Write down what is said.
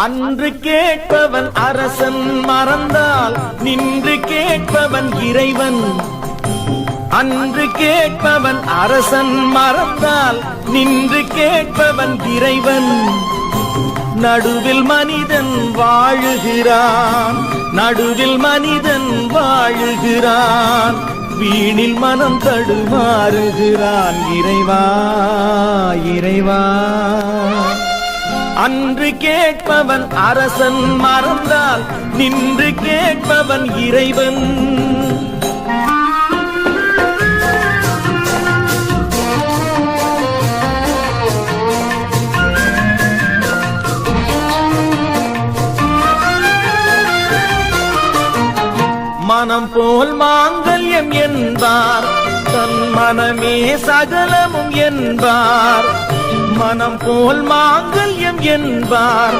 அன்று கேட்பவன் அரசன் மறந்தால் நின்று கேட்பவன் இறைவன். அன்று கேட்பவன் அரசன் மறந்தால் நின்று கேட்பவன் இறைவன். நடுவில் மனிதன் வாழுகிறான், நடுவில் மனிதன் வாழுகிறான். வீணில் மனம் தடுமாறுகிறான். இறைவா இறைவா. அன்று கேட்பவன் அரசன் மறந்தால் நின்று கேட்பவன் இறைவன். மனம் போல் மாங்கல்யம் என்பார், தன் மனமே சகலமும் என்பார். மனம் போல் மாங்கல்யம் என்பார்.